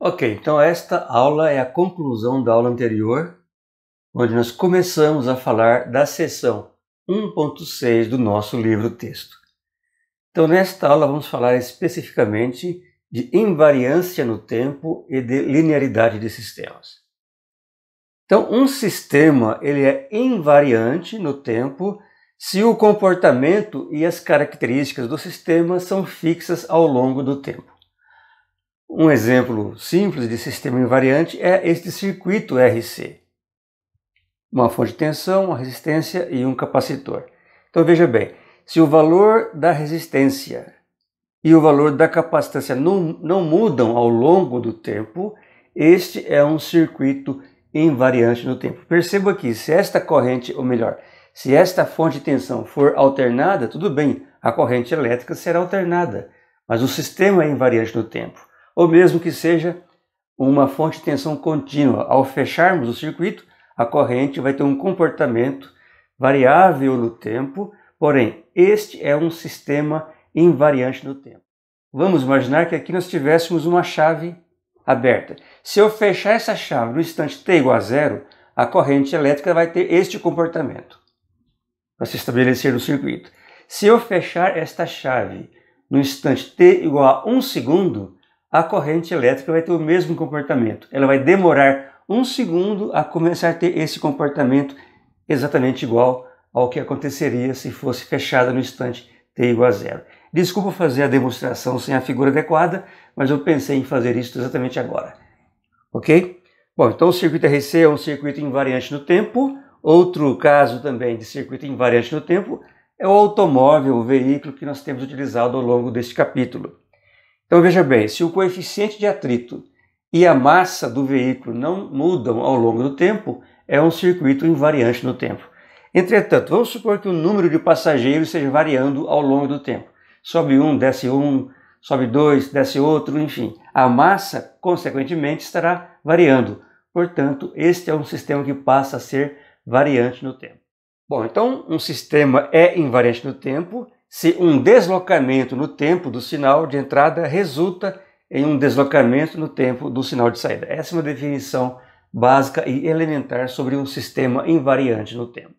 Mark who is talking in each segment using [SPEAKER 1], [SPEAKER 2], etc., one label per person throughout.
[SPEAKER 1] Ok, então esta aula é a conclusão da aula anterior, onde nós começamos a falar da seção 1.6 do nosso livro-texto. Então nesta aula vamos falar especificamente de invariância no tempo e de linearidade de sistemas. Então um sistema ele é invariante no tempo se o comportamento e as características do sistema são fixas ao longo do tempo. Um exemplo simples de sistema invariante é este circuito RC. Uma fonte de tensão, uma resistência e um capacitor. Então veja bem, se o valor da resistência e o valor da capacitância não mudam ao longo do tempo, este é um circuito invariante no tempo. Perceba aqui, se esta corrente, ou melhor, se esta fonte de tensão for alternada, tudo bem, a corrente elétrica será alternada, mas o sistema é invariante no tempo. Ou mesmo que seja uma fonte de tensão contínua. Ao fecharmos o circuito, a corrente vai ter um comportamento variável no tempo, porém, este é um sistema invariante no tempo. Vamos imaginar que aqui nós tivéssemos uma chave aberta. Se eu fechar essa chave no instante t igual a zero, a corrente elétrica vai ter este comportamento para se estabelecer no circuito. Se eu fechar esta chave no instante t igual a 1 segundo, a corrente elétrica vai ter o mesmo comportamento. Ela vai demorar 1 segundo a começar a ter esse comportamento exatamente igual ao que aconteceria se fosse fechada no instante t igual a zero. Desculpa fazer a demonstração sem a figura adequada, mas eu pensei em fazer isso exatamente agora. Ok? Bom, então o circuito RC é um circuito invariante no tempo. Outro caso também de circuito invariante no tempo é o automóvel, o veículo que nós temos utilizado ao longo deste capítulo. Então veja bem, se o coeficiente de atrito e a massa do veículo não mudam ao longo do tempo, é um circuito invariante no tempo. Entretanto, vamos supor que o número de passageiros esteja variando ao longo do tempo. Sobe um, sobe dois, desce outro, enfim. A massa, consequentemente, estará variando. Portanto, este é um sistema que passa a ser variante no tempo. Bom, então um sistema é invariante no tempo se um deslocamento no tempo do sinal de entrada resulta em um deslocamento no tempo do sinal de saída. Essa é uma definição básica e elementar sobre um sistema invariante no tempo.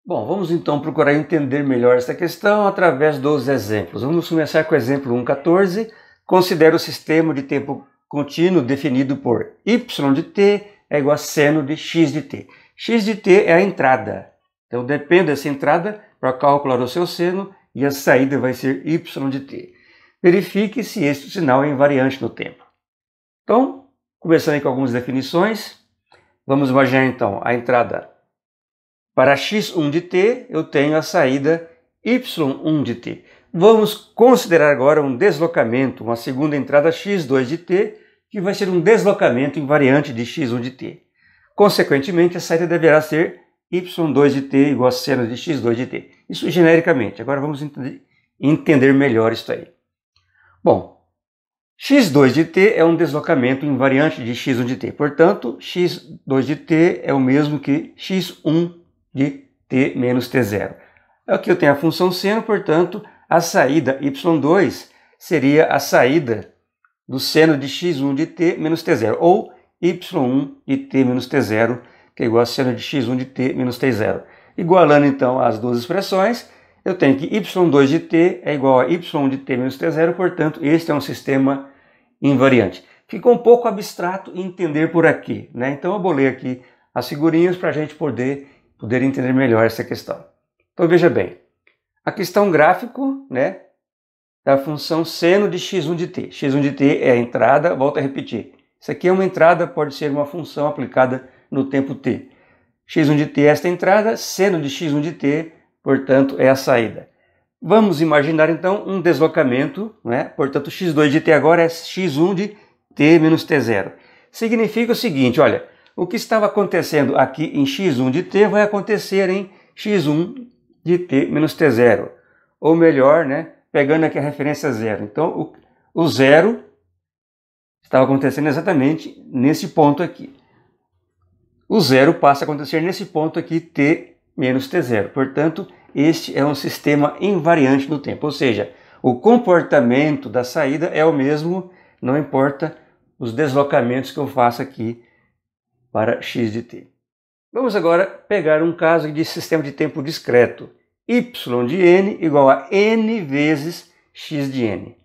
[SPEAKER 1] Bom, vamos então procurar entender melhor essa questão através dos exemplos. Vamos começar com o exemplo 1.14. Considera o sistema de tempo contínuo definido por y de t é igual a seno de x de t. X de t é a entrada. Então depende dessa entrada para calcular o seu seno e a saída vai ser y de t. Verifique se este sinal é invariante no tempo. Então, começando com algumas definições, vamos imaginar então a entrada para x1 de t, eu tenho a saída y1 de t. Vamos considerar agora um deslocamento, uma segunda entrada x2 de t, que vai ser um deslocamento invariante de x1 de t. Consequentemente, a saída deverá ser y2 de t igual a seno de x2 de t. Isso genericamente. Agora vamos entender melhor isso aí. Bom, x2 de t é um deslocamento invariante de x1 de t. Portanto, x2 de t é o mesmo que x1 de t menos t0. Aqui eu tenho a função seno, portanto, a saída y2 seria a saída do seno de x1 de t menos t0, ou y1 de t menos t0, que é igual a seno de x1 de t menos t0. Igualando então as duas expressões, eu tenho que y2 de t é igual a y1 de t menos t0, portanto, este é um sistema invariante. Ficou um pouco abstrato entender por aqui, né? Então eu bolei aqui as figurinhas para a gente poder entender melhor essa questão. Então veja bem, aqui está um gráfico, né, da função seno de x1 de t. x1 de t é a entrada, volto a repetir. Isso aqui é uma entrada, pode ser uma função aplicada no tempo t. x1 de t é esta entrada, seno de x1 de t, portanto, é a saída. Vamos imaginar então um deslocamento, né? Portanto, x2 de t agora é x1 de t menos t0. Significa o seguinte, olha, o que estava acontecendo aqui em x1 de t vai acontecer em x1 de t menos t0. Ou melhor, né, pegando aqui a referência zero. Então, o zero estava acontecendo exatamente nesse ponto aqui. O zero passa a acontecer nesse ponto aqui, t menos t0. Portanto, este é um sistema invariante no tempo. Ou seja, o comportamento da saída é o mesmo, não importa os deslocamentos que eu faço aqui para x de t. Vamos agora pegar um caso de sistema de tempo discreto. Y de n igual a n vezes x de n.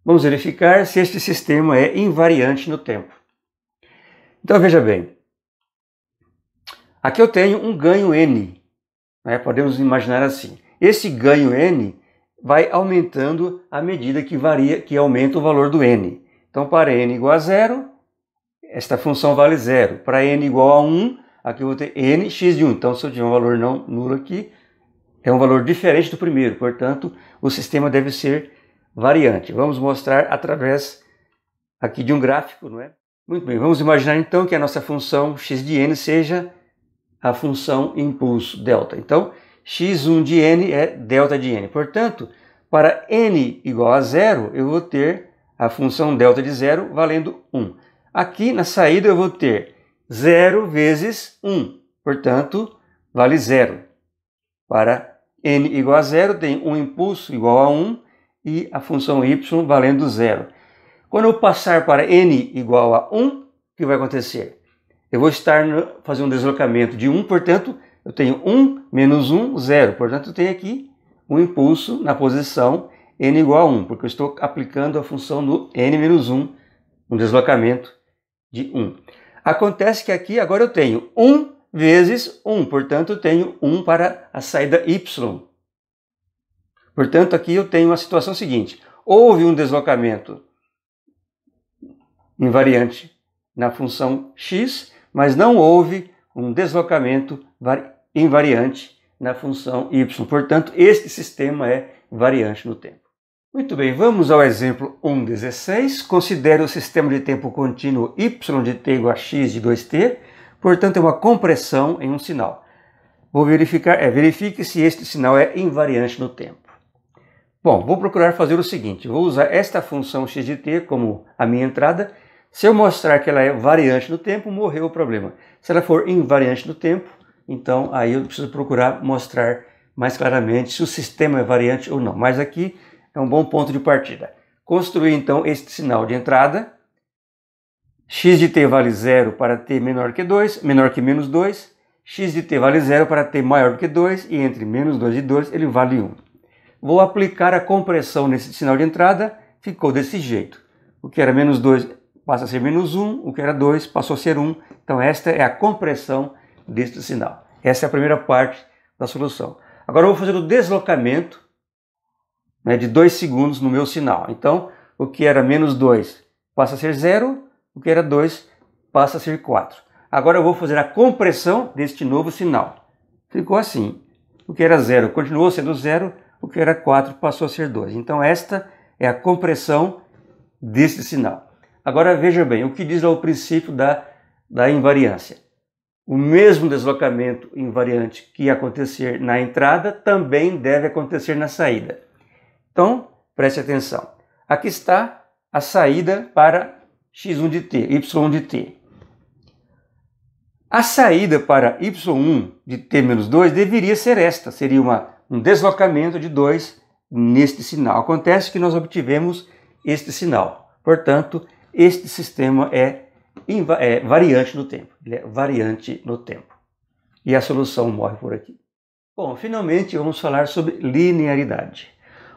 [SPEAKER 1] Vamos verificar se este sistema é invariante no tempo. Então veja bem, aqui eu tenho um ganho n, né? Podemos imaginar assim. Esse ganho n vai aumentando à medida que aumenta o valor do n. Então para n igual a 0, esta função vale 0. Para n igual a 1, aqui eu vou ter nx de 1. Então se eu tiver um valor não nulo aqui, é um valor diferente do primeiro. Portanto, o sistema deve ser variante. Vamos mostrar através aqui de um gráfico, não é? Muito bem, vamos imaginar então que a nossa função x de n seja a função impulso delta. Então, x1 de n é delta de n. Portanto, para n igual a 0, eu vou ter a função delta de 0 valendo 1. Aqui na saída eu vou ter 0 vezes 1. Portanto, vale 0. Para n igual a 0, tem um impulso igual a 1 e a função y valendo 0. Quando eu passar para n igual a 1, o que vai acontecer? Eu vou fazer um deslocamento de 1, portanto, eu tenho 1 menos 1, 0. Portanto, eu tenho aqui um impulso na posição n igual a 1, porque eu estou aplicando a função no n menos 1, um deslocamento de 1. Acontece que aqui agora eu tenho 1 vezes 1, portanto, eu tenho 1 para a saída y. Portanto, aqui eu tenho a situação seguinte: houve um deslocamento invariante na função x, mas não houve um deslocamento invariante na função y. Portanto, este sistema é variante no tempo. Muito bem, vamos ao exemplo 1.16. Considere o sistema de tempo contínuo y de t igual a x de 2t. Portanto, é uma compressão em um sinal. Vou verificar, verifique se este sinal é invariante no tempo. Bom, vou procurar fazer o seguinte: vou usar esta função x de t como a minha entrada. Se eu mostrar que ela é variante no tempo, morreu o problema. Se ela for invariante no tempo, então aí eu preciso procurar mostrar mais claramente se o sistema é variante ou não. Mas aqui é um bom ponto de partida. Construir então este sinal de entrada. X de t vale 0 para t menor que 2, menor que menos 2. X de t vale 0 para t maior do que 2 e entre menos 2 e 2 ele vale 1. Vou aplicar a compressão nesse sinal de entrada, ficou desse jeito. O que era menos 2 passa a ser menos 1, o que era 2 passou a ser 1. Então esta é a compressão deste sinal. Essa é a primeira parte da solução. Agora eu vou fazer o deslocamento, né, de 2 segundos no meu sinal. Então o que era menos 2 passa a ser 0, o que era 2 passa a ser 4. Agora eu vou fazer a compressão deste novo sinal. Ficou assim. O que era 0 continuou sendo 0, o que era 4 passou a ser 2. Então esta é a compressão deste sinal. Agora veja bem, o que diz lá o princípio da invariância. O mesmo deslocamento invariante que acontecer na entrada também deve acontecer na saída. Então, preste atenção. Aqui está a saída para x1 de t, y1 de t. A saída para y1 de t menos 2 deveria ser esta, seria um deslocamento de 2 neste sinal. Acontece que nós obtivemos este sinal. Portanto, este sistema é variante no tempo. Ele é variante no tempo. E a solução morre por aqui. Bom, finalmente vamos falar sobre linearidade.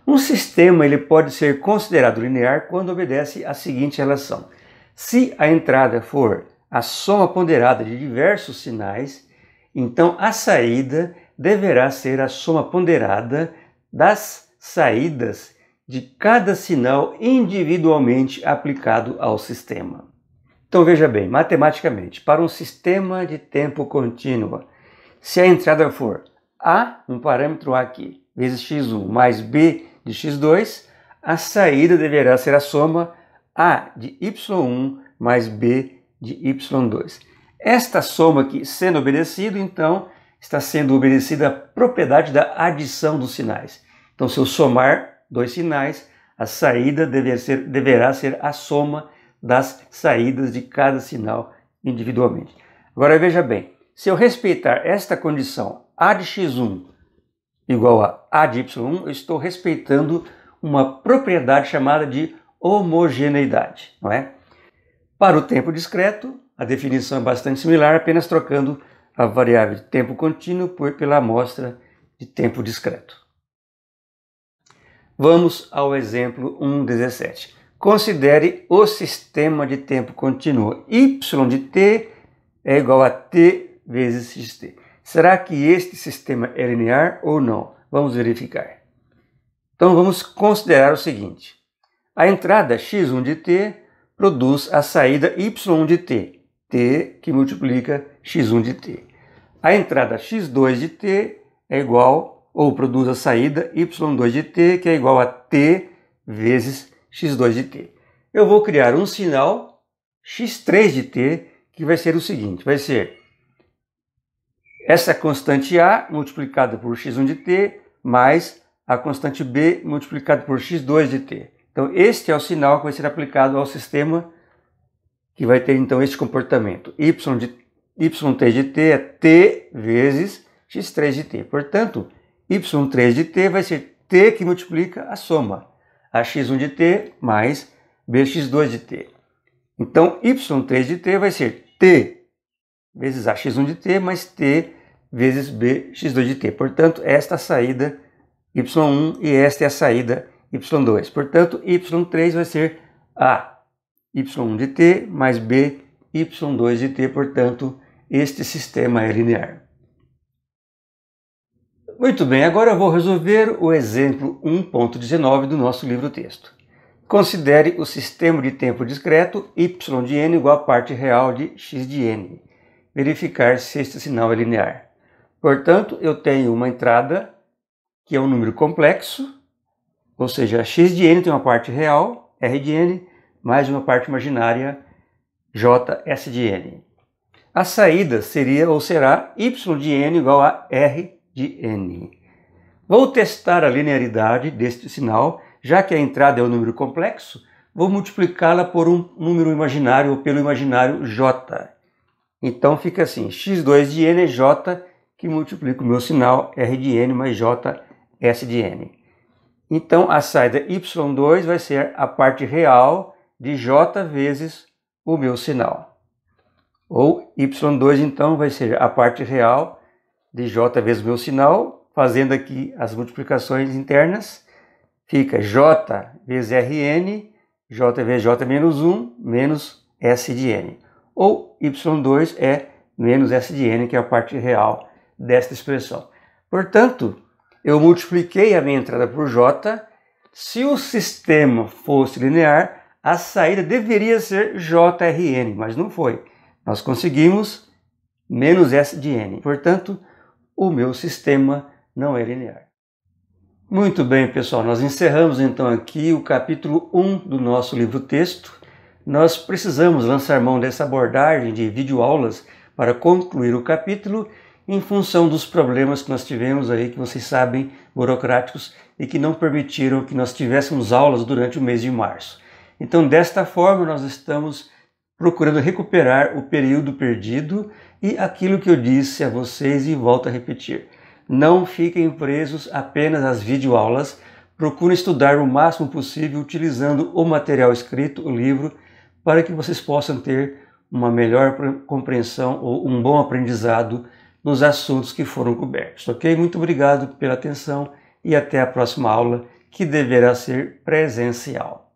[SPEAKER 1] Um sistema ele pode ser considerado linear quando obedece à seguinte relação. Se a entrada for a soma ponderada de diversos sinais, então a saída deverá ser a soma ponderada das saídas de cada sinal individualmente aplicado ao sistema. Então veja bem, matematicamente, para um sistema de tempo contínuo, se a entrada for A, um parâmetro A aqui, vezes x1 mais B de x2, a saída deverá ser a soma A de y1 mais B de y2. Esta soma aqui sendo obedecida, então, está sendo obedecida a propriedade da adição dos sinais. Então, se eu somar dois sinais, a saída deverá ser a soma das saídas de cada sinal individualmente. Agora veja bem, se eu respeitar esta condição A de x1 igual a A de y1, eu estou respeitando uma propriedade chamada de homogeneidade, não é? Para o tempo discreto, a definição é bastante similar, apenas trocando a variável de tempo contínuo pela amostra de tempo discreto. Vamos ao exemplo 1.17. Considere o sistema de tempo contínuo y de t é igual a t vezes xt. Será que este sistema é linear ou não? Vamos verificar. Então vamos considerar o seguinte. A entrada x1 de t produz a saída y de t, t que multiplica x1 de t. A entrada x2 de t é igual, ou produz a saída y2 de t, que é igual a t vezes x2 de t. Eu vou criar um sinal x3 de t, que vai ser o seguinte, vai ser essa constante a multiplicada por x1 de t, mais a constante b multiplicada por x2 de t. Então, este é o sinal que vai ser aplicado ao sistema, que vai ter então este comportamento. y3 de t é t vezes x3 de t. Portanto, y3 de t vai ser t que multiplica a soma, a x1 de t mais bx2 de t. Então, y3 de t vai ser t vezes a x1 de t mais t vezes bx2 de t. Portanto, esta é a saída y1 e esta é a saída y2. Portanto, y3 vai ser a y1 de t mais b y2 de t. Portanto, este sistema é linear. Muito bem, agora eu vou resolver o exemplo 1.19 do nosso livro-texto. Considere o sistema de tempo discreto y de n igual a parte real de x de n. Verificar se este sinal é linear. Portanto, eu tenho uma entrada que é um número complexo, ou seja, x de n tem uma parte real, r de n, mais uma parte imaginária, js de n. A saída seria ou será y de n igual a r de n. Vou testar a linearidade deste sinal, já que a entrada é um número complexo, vou multiplicá-la por um número imaginário ou pelo imaginário j. Então fica assim, x2 de n é j, que multiplica o meu sinal r de n mais j s de n. Então a saída y2 vai ser a parte real de j vezes o meu sinal. Ou y2 então vai ser a parte real de j vezes o meu sinal, fazendo aqui as multiplicações internas, fica j vezes rn, j vezes j menos 1, menos s de n. Ou y2 é menos s de n, que é a parte real desta expressão. Portanto, eu multipliquei a minha entrada por j. Se o sistema fosse linear, a saída deveria ser jrn, mas não foi. Nós conseguimos menos s de n. Portanto, o meu sistema não é linear. Muito bem, pessoal, nós encerramos então aqui o capítulo 1 do nosso livro-texto. Nós precisamos lançar mão dessa abordagem de videoaulas para concluir o capítulo em função dos problemas que nós tivemos aí, que vocês sabem, burocráticos, e que não permitiram que nós tivéssemos aulas durante o mês de março. Então, desta forma, nós estamos procurando recuperar o período perdido e aquilo que eu disse a vocês e volto a repetir. Não fiquem presos apenas às videoaulas, procurem estudar o máximo possível utilizando o material escrito, o livro, para que vocês possam ter uma melhor compreensão ou um bom aprendizado nos assuntos que foram cobertos, ok? Muito obrigado pela atenção e até a próxima aula, que deverá ser presencial.